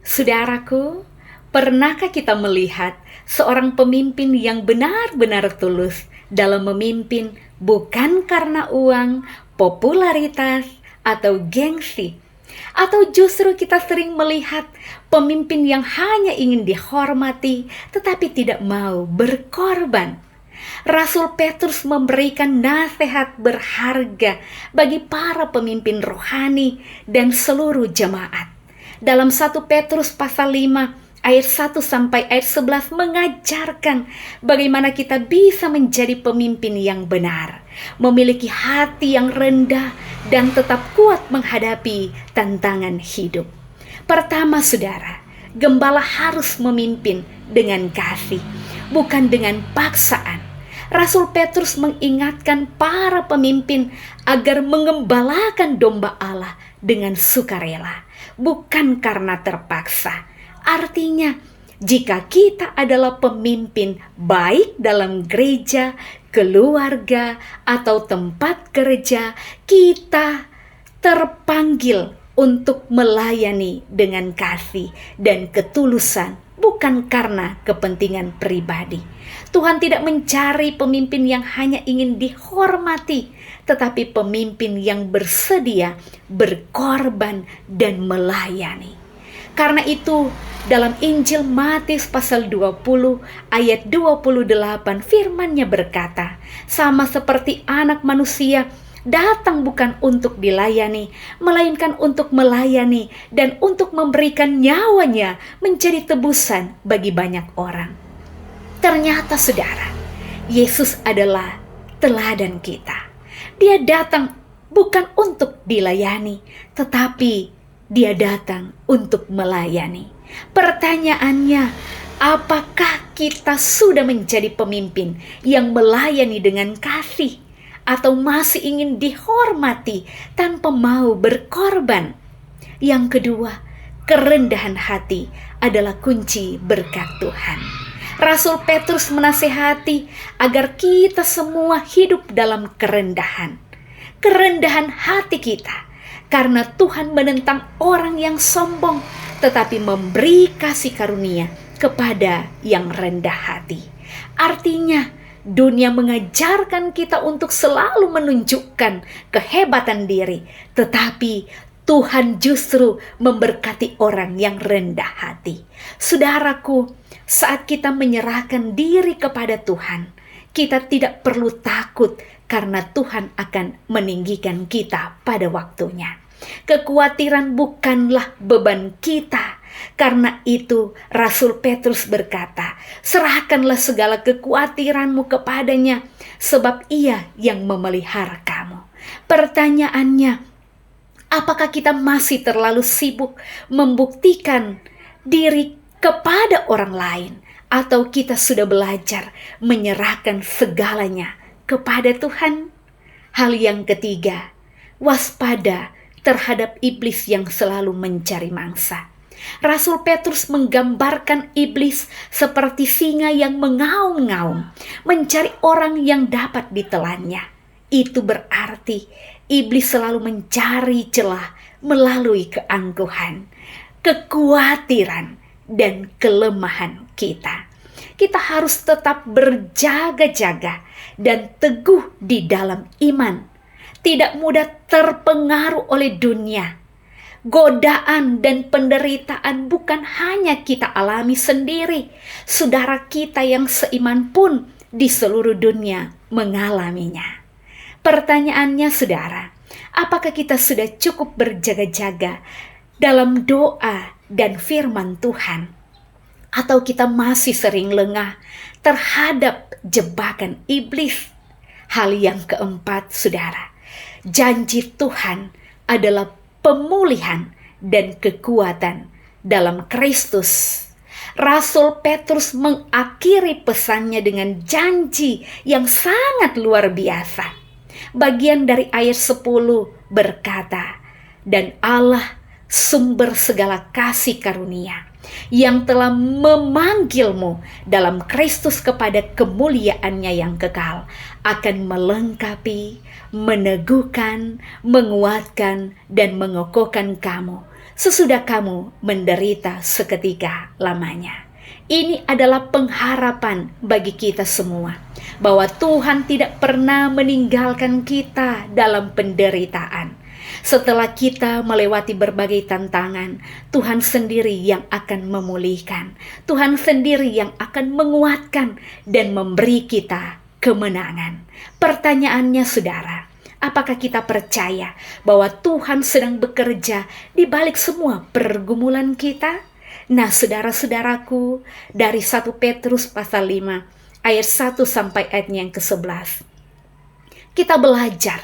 Saudaraku, pernahkah kita melihat seorang pemimpin yang benar-benar tulus dalam memimpin bukan karena uang, popularitas, atau gengsi? Atau justru kita sering melihat pemimpin yang hanya ingin dihormati tetapi tidak mau berkorban? Rasul Petrus memberikan nasihat berharga bagi para pemimpin rohani dan seluruh jemaat. Dalam 1 Petrus pasal 5 ayat 1 sampai ayat 11 mengajarkan bagaimana kita bisa menjadi pemimpin yang benar, memiliki hati yang rendah dan tetap kuat menghadapi tantangan hidup. Pertama, saudara, gembala harus memimpin dengan kasih, bukan dengan paksaan. Rasul Petrus mengingatkan para pemimpin agar mengembalakan domba Allah dengan sukarela, bukan karena terpaksa. Artinya, jika kita adalah pemimpin baik dalam gereja, keluarga, atau tempat kerja, kita terpanggil untuk melayani dengan kasih dan ketulusan, bukan karena kepentingan pribadi. Tuhan tidak mencari pemimpin yang hanya ingin dihormati, tetapi pemimpin yang bersedia berkorban dan melayani. Karena itu, dalam Injil Matius pasal 20 ayat 28 firman-Nya berkata, sama seperti Anak Manusia datang bukan untuk dilayani, melainkan untuk melayani dan untuk memberikan nyawanya menjadi tebusan bagi banyak orang. Ternyata saudara, Yesus adalah teladan kita. Dia datang bukan untuk dilayani, tetapi Dia datang untuk melayani. Pertanyaannya, apakah kita sudah menjadi pemimpin yang melayani dengan kasih? Atau masih ingin dihormati tanpa mau berkorban? Yang kedua, kerendahan hati adalah kunci berkat Tuhan. Rasul Petrus menasihati agar kita semua hidup dalam kerendahan. Kerendahan hati kita, karena Tuhan menentang orang yang sombong, tetapi memberi kasih karunia kepada yang rendah hati. Artinya, dunia mengajarkan kita untuk selalu menunjukkan kehebatan diri, tetapi Tuhan justru memberkati orang yang rendah hati. Saudaraku, saat kita menyerahkan diri kepada Tuhan, kita tidak perlu takut karena Tuhan akan meninggikan kita pada waktunya. Kekhawatiran bukanlah beban kita. Karena itu Rasul Petrus berkata, serahkanlah segala kekhawatiranmu kepadanya, sebab Ia yang memelihara kamu. Pertanyaannya, apakah kita masih terlalu sibuk membuktikan diri kepada orang lain, atau kita sudah belajar menyerahkan segalanya kepada Tuhan? Hal yang ketiga, waspada terhadap iblis yang selalu mencari mangsa. Rasul Petrus menggambarkan iblis seperti singa yang mengaum-ngaum, mencari orang yang dapat ditelannya. Itu berarti iblis selalu mencari celah melalui keangkuhan, kekhawatiran, dan kelemahan kita. Kita harus tetap berjaga-jaga dan teguh di dalam iman. Tidak mudah terpengaruh oleh dunia. Godaan dan penderitaan bukan hanya kita alami sendiri. Saudara kita yang seiman pun di seluruh dunia mengalaminya. Pertanyaannya saudara, apakah kita sudah cukup berjaga-jaga dalam doa dan firman Tuhan? Atau kita masih sering lengah terhadap jebakan iblis? Hal yang keempat saudara, janji Tuhan adalah pemulihan dan kekuatan dalam Kristus. Rasul Petrus mengakhiri pesannya dengan janji yang sangat luar biasa. Bagian dari ayat 10 berkata, dan Allah sumber segala kasih karunia yang telah memanggilmu dalam Kristus kepada kemuliaannya yang kekal, akan melengkapi, meneguhkan, menguatkan, dan mengokohkan kamu sesudah kamu menderita seketika lamanya. Ini adalah pengharapan bagi kita semua, bahwa Tuhan tidak pernah meninggalkan kita dalam penderitaan. Setelah kita melewati berbagai tantangan, Tuhan sendiri yang akan memulihkan, Tuhan sendiri yang akan menguatkan dan memberi kita kemenangan. Pertanyaannya saudara, apakah kita percaya bahwa Tuhan sedang bekerja di balik semua pergumulan kita? Nah, saudara-saudaraku, dari 1 Petrus pasal 5 ayat 1 sampai ayatnya yang ke-11, kita belajar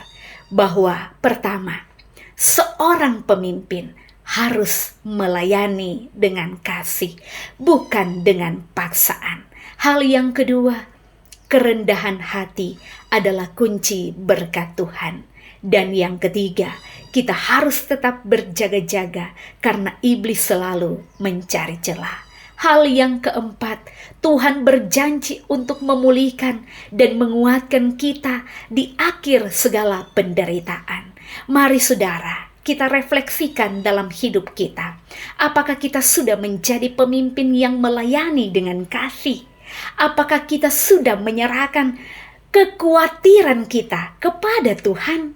bahwa pertama, seorang pemimpin harus melayani dengan kasih, bukan dengan paksaan. Hal yang kedua, kerendahan hati adalah kunci berkat Tuhan. Dan yang ketiga, kita harus tetap berjaga-jaga karena iblis selalu mencari celah. Hal yang keempat, Tuhan berjanji untuk memulihkan dan menguatkan kita di akhir segala penderitaan. Mari saudara, kita refleksikan dalam hidup kita. Apakah kita sudah menjadi pemimpin yang melayani dengan kasih? Apakah kita sudah menyerahkan kekhawatiran kita kepada Tuhan?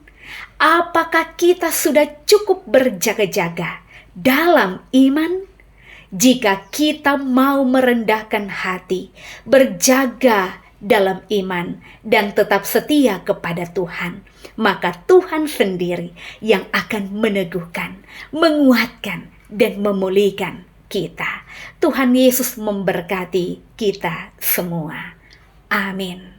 Apakah kita sudah cukup berjaga-jaga dalam iman? Jika kita mau merendahkan hati, berjaga dalam iman, dan tetap setia kepada Tuhan, maka Tuhan sendiri yang akan meneguhkan, menguatkan, dan memulihkan kita. Tuhan Yesus memberkati kita semua. Amin.